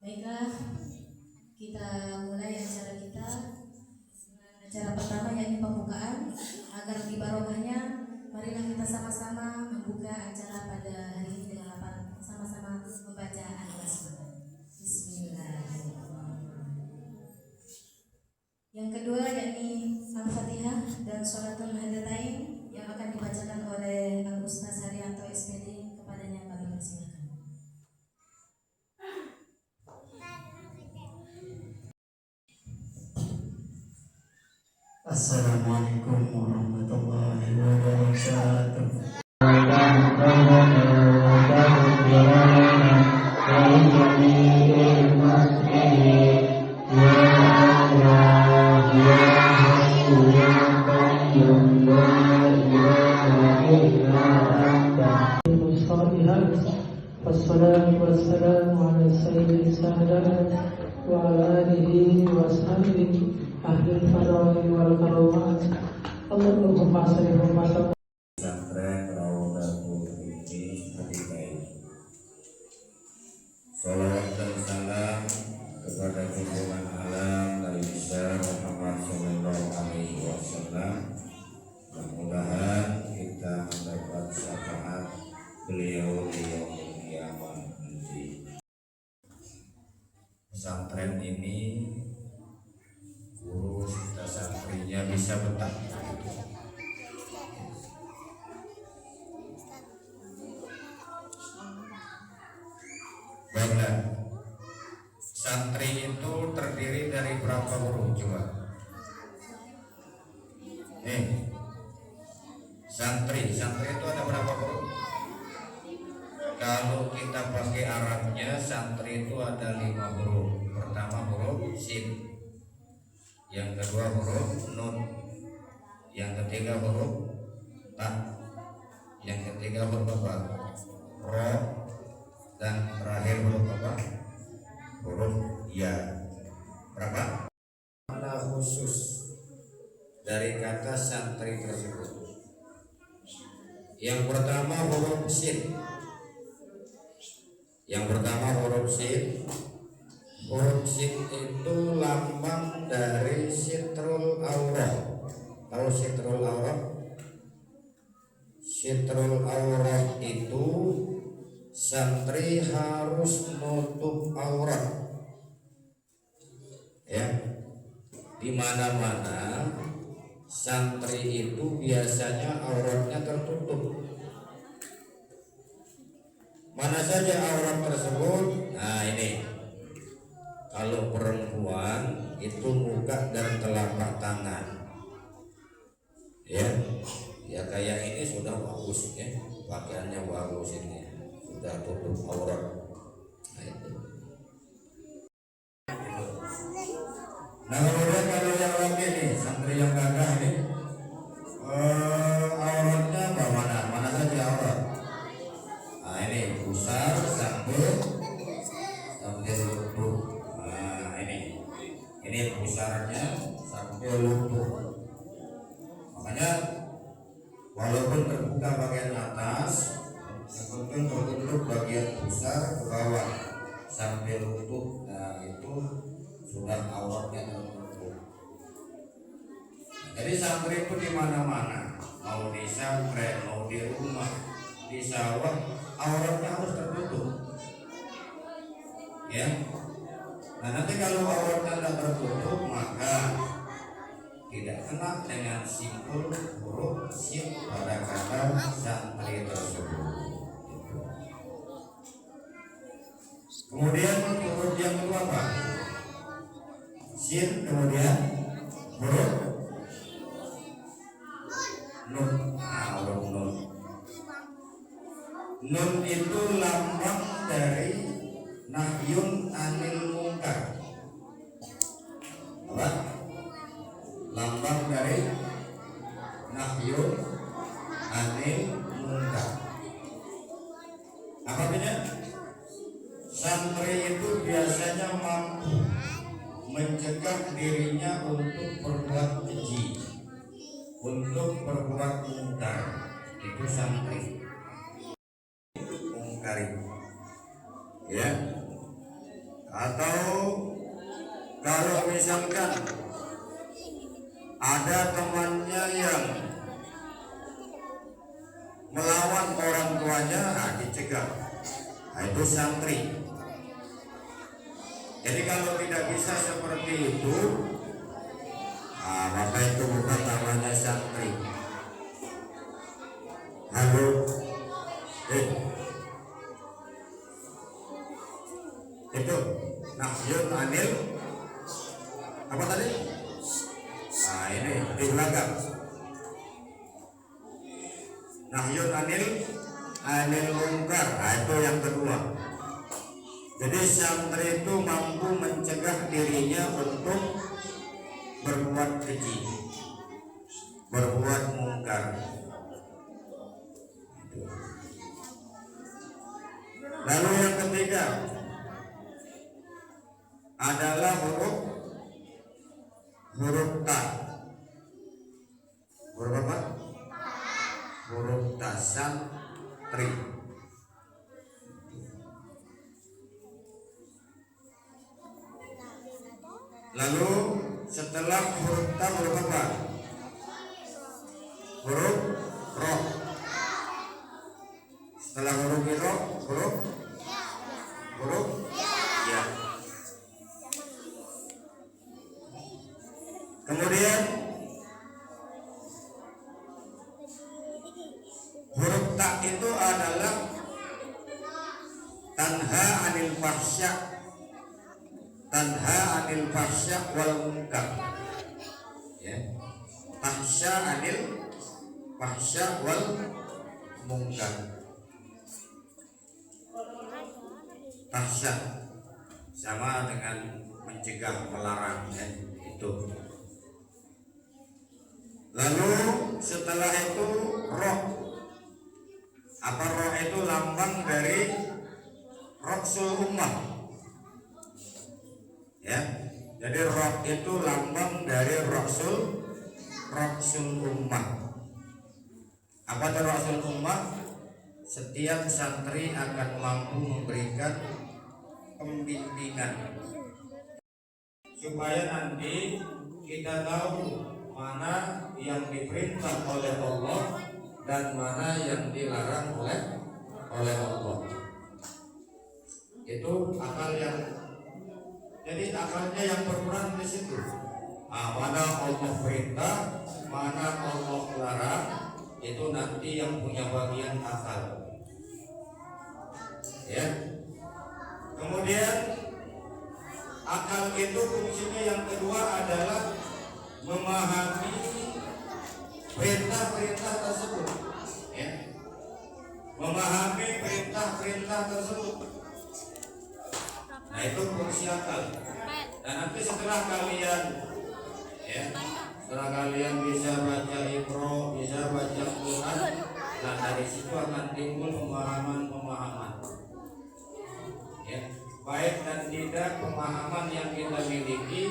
Baiklah, kita mulai acara kita. Acara pertama yakni pembukaan. Agar lebih barokahnya, marilah kita sama-sama membuka acara pada hari ini dengan sama-sama membaca Al-Basmalah. Bismillahirrahmanirrahim. Yang kedua yakni Al-Fatihah dan Sholatul Hadatain yang akan dibacakan oleh Al-Ustaz Haryanto SPD. Kepadanya kami persilakan. Assalamualaikum warahmatullahi wabarakatuh. Wassalatu wassalamu ala sayyidil sadat wa ala alihi wa sahbihi ahlul fadhil wal karamat. Allahumma shalli wa sallim. Pesantren Raudatul Ilmi Hadikai. Salawat dan salam kepada junjungan alam Nabi besar Muhammad Sallallahu Alaihi Wasallam. Mudah-mudahan kita mendapat syafaat beliau di yaumil qiyamah nanti. Pesantren ini guru serta santrinya bisa betah. Baiklah, santri itu terdiri dari berapa huruf coba? Santri itu ada berapa huruf? Kalau kita pakai Arabnya, santri itu ada 5 huruf. Pertama huruf sin, yang kedua huruf nun, yang ketiga huruf ta, yang ketiga huruf apa? Ro, dan terakhir huruf apa? Huruf ya. Berapa? Mana khusus dari kata santri tersebut? Yang pertama huruf sin. Yang pertama huruf sin. Huruf sin itu lambang dari sitrul aurah. Tahu sitrul aurah? Sitrul aurah itu santri harus nutup aurat, ya. Di mana-mana santri itu biasanya auratnya tertutup. Mana saja aurat tersebut? Nah ini, kalau perempuan itu muka dan telapak tangan, ya kayak ini sudah bagus, ya pakaiannya bagus ini. Sudah tutup aurat. Nah itu. Nah kemudian kalau yang laki nih, santri yang gagah ini, auratnya mana saja aurat. Nah ini pusar sambil lutut. Nah ini pusarnya sambil lutut. Makanya walaupun terbuka bagian atas, yang penting tertutup bagian pusar ke bawah sampai lutut. Nah itu sudah auratnya tertutup. Jadi santri itu di mana-mana, mau di pesantren, mau di rumah, di sawah, auratnya harus tertutup. Ya. Nah nanti kalau auratnya tidak tertutup, maka tidak kena dengan simpul huruf sin pada kata santri tersebut. Kemudian huruf yang kedua apa? Sin, kemudian huruf nun. Nah, huruf nun. Nun itu lambang dari nahyun anil munkar. Apa? Lambang dari nahyun anil munkar. Apa artinya? Santri itu biasanya mampu mencegah dirinya untuk berbuat keji, untuk berbuat munkar. Itu santri mungkari, ya. Atau kalau misalkan ada temannya yang melawan orang tuanya, dicegah. Itu santri. Jadi kalau tidak bisa seperti itu, maka itu bukan namanya santri. Halo, itu nahyun anil apa tadi? Ini di belakang. Nahyun anil mungkar. Itu yang kedua. Jadi santri itu mampu mencegah dirinya untuk berbuat keji, berbuat mungkar. Lalu yang ketiga adalah huruf ta. Huruf apa? Huruf ta, santri. Lalu setelah huruf ta huruf apa? Huruf ro. Setelah huruf ro, huruf ya. Kemudian huruf ta itu adalah tanha anil fahsya, tanha anil fahsya wal munkar. Ya. Fahsya anil fahsya wal munkar. Fahsya sama dengan mencegah, melarang, ya, itu. Lalu setelah itu roh. Apa roh itu? Lambang dari Rasul ummah. Ya, jadi roh itu lambang dari Rasul ummah. Apa itu Rasul ummah? Setiap santri akan mampu memberikan pembimbingan supaya nanti kita tahu mana yang diperintah oleh Allah dan mana yang dilarang oleh Allah. Itu akal yang, jadi akalnya yang berperan di situ. Mana Allah perintah, mana Allah larang, itu nanti yang punya bagian akal. Ya. Kemudian akal itu fungsinya yang kedua adalah memahami perintah-perintah tersebut. Ya. Memahami perintah-perintah tersebut. Nah, itu fungsi akal. Dan nanti setelah kalian, ya, setelah kalian bisa baca Iqra, bisa baca Quran, nah dari situ akan timbul pemahaman. Ya, baik dan tidak pemahaman yang kita miliki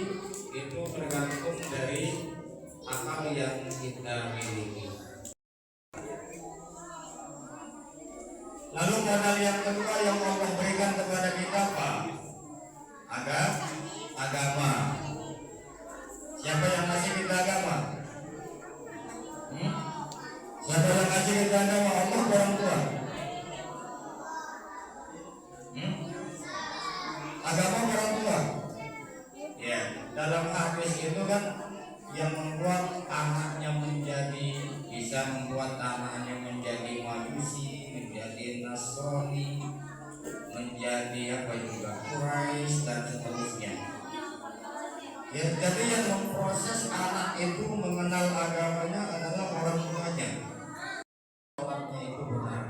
itu tergantung dari akal yang kita miliki. Lalu modal yang kedua yang Allah berikan kepada kita apa? Agama. Siapa yang kasih kita agama? Siapa yang kasih kita agama? Allah, orang tua. Agama orang tua. Ya, dalam hadis itu kan yang membuat anaknya bisa membuat anaknya menjadi Majusi, menjadi Nasrani, menjadi apa juga Quraisy dan seterusnya. Ya, jadi yang memproses anak itu mengenal agamanya adalah orang tuanya. Orangnya itu benar.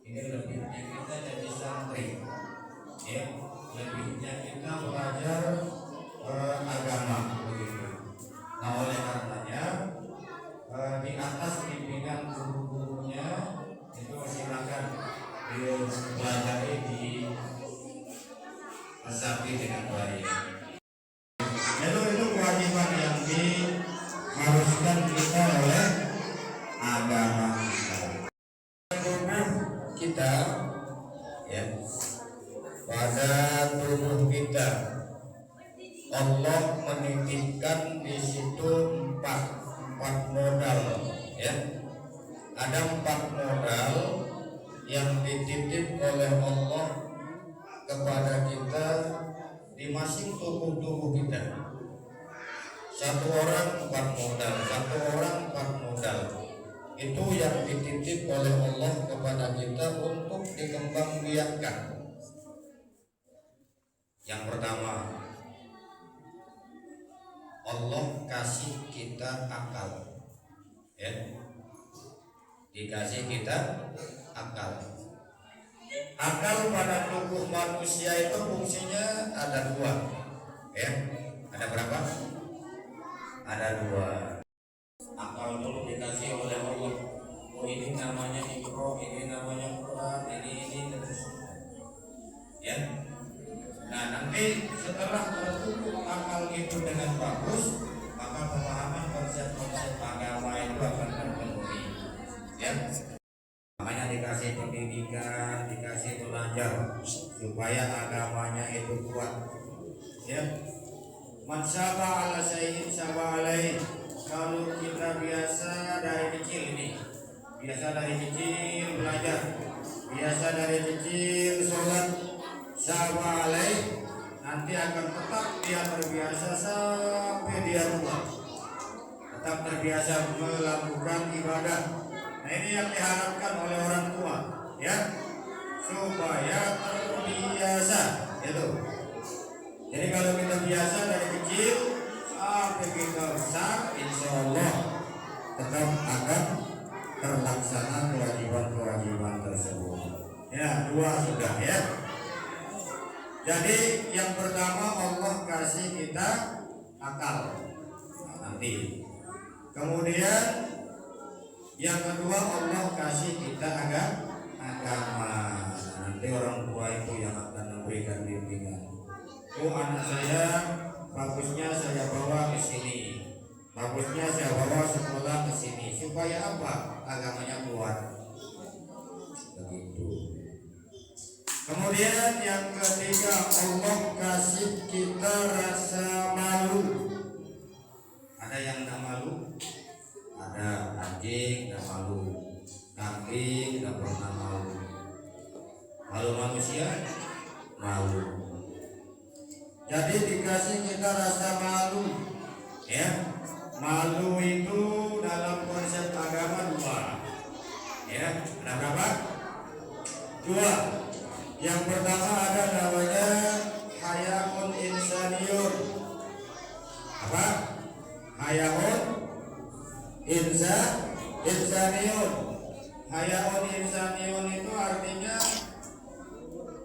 Ini lebihnya kita jadi santri. Ya, lebihnya kita belajar agama begitu. Nah, oleh karenanya di atas bimbingan guru-gurunya itu silakan dipelajari, diresapi dengan baik. Itu kewajiban yang diharuskan kita oleh agama kita. Ya, pada tubuh kita. Allah menitipkan di situ empat modal, ya. Ada 4 modal yang dititip oleh Allah kepada kita di masing tubuh kita. Satu orang 4 modal, satu orang 4 modal. Itu yang dititip oleh Allah kepada kita untuk dikembangbiakkan. Yang pertama, Allah kasih kita akal, ya. Dikasih kita akal. Akal pada tubuh manusia itu fungsinya ada 2, ya. Ada berapa? Ada 2. Akal dulu dikasih oleh Allah. Oh, ini namanya Iqra, ini namanya Quran, ini terus, ya. Nah, nanti setelah tertutup akal itu dengan bagus, maka pemahaman konsep-konsep agama itu akan terpenuhi, ya. Makanya dikasih pendidikan, dikasih belajar supaya agamanya itu kuat, ya. Man syaba ala syai'in syaba alaih. Kalau kita biasa dari kecil ini, biasa dari kecil belajar, biasa dari kecil sholat, syaba alaih, nanti akan tetap dia terbiasa sampai dia tua, tetap terbiasa melakukan ibadah. Nah, ini yang diharapkan oleh orang tua, ya, supaya terbiasa, itu. Jadi kalau kita biasa dari kecil sampai kita besar, insya Allah tetap akan terlaksana kewajiban-kewajiban tersebut. Ya, 2 sudah, ya. Jadi yang pertama Allah kasih kita akal. Nah, nanti. Kemudian yang kedua Allah kasih kita agama. Nanti orang tua itu yang akan memberikan bimbingan. Oh, anak saya bagusnya saya bawa ke sini, bagusnya saya bawa sekolah ke sini, supaya apa? Agamanya kuat. Begitu. Kemudian yang ketiga Allah kasih kita rasa malu. Ada yang tidak malu? Ada. Anjing tidak malu, kambing tidak pernah malu. Malu manusia malu. Jadi dikasih kita rasa malu, ya. Malu itu dalam konsep agama 2, ya. Ada berapa? 2. Yang pertama ada namanya hayaun insaniyun. Apa? Hayaun insaniyun. Hayaun insaniyun itu artinya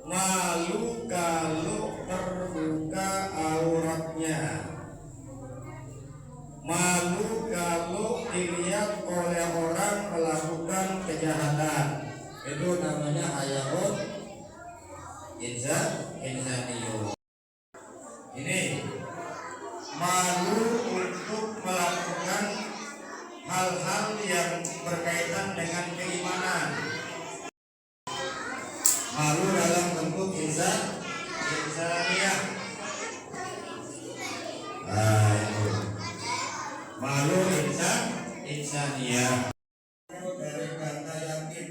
malu kalau terbuka auratnya, malu kalau dilihat oleh orang melakukan kejahatan. Itu namanya hayaun insaniyun. Ini malu untuk melakukan hal-hal yang berkaitan dengan keimanan. Malu dalam bentuk insaniyah. Itu. Malu insaniyah. Dari kata yakin,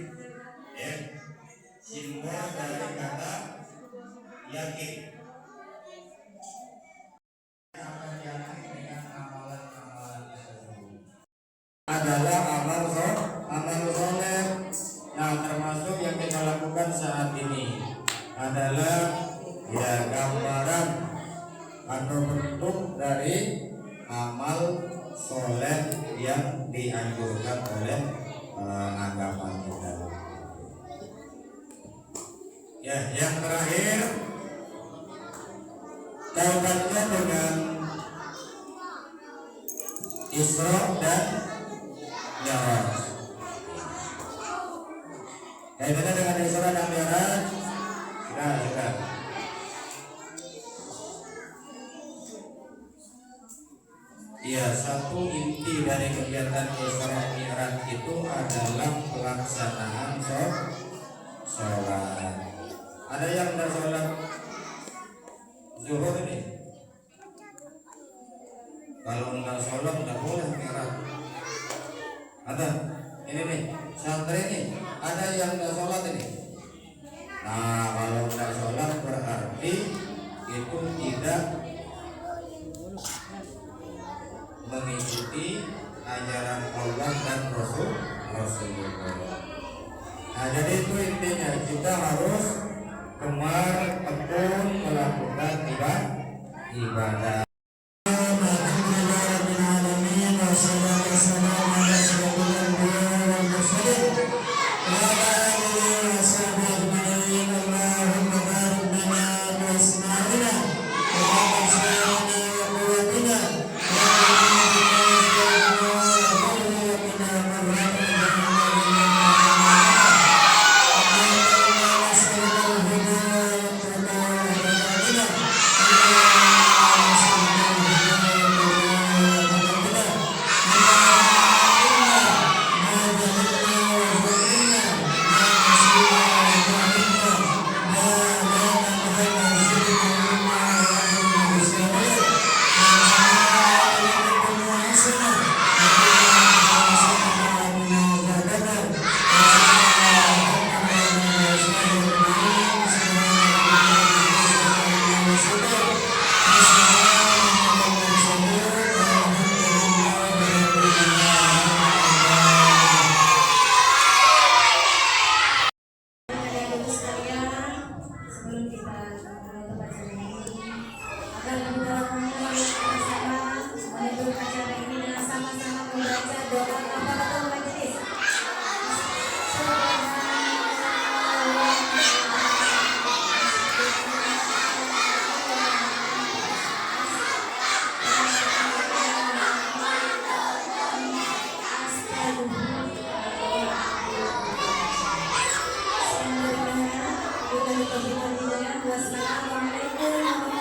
ya. Simbol dari kata yakin. Akan yakin dengan amalan-amalan tersebut. Adalah amal soleh. Nah, termasuk yang kita lakukan saat ini adalah ya gambaran atau bentuk dari amal soleh yang dianjurkan oleh agama kita. Ya, yang terakhir kaitannya dengan Isra dan Mi'raj. Kaitannya dengan Isra dan Mi'raj. Sudah. Ya, satu inti dari kegiatan Isra Mi'raj itu adalah pelaksanaan sholat. Ada yang tidak sholat itu tidak mengikuti ajaran Allah dan Rasulullah. Nah, jadi itu intinya, kita harus gemar tekun melakukan ibadah. Wassalamualaikum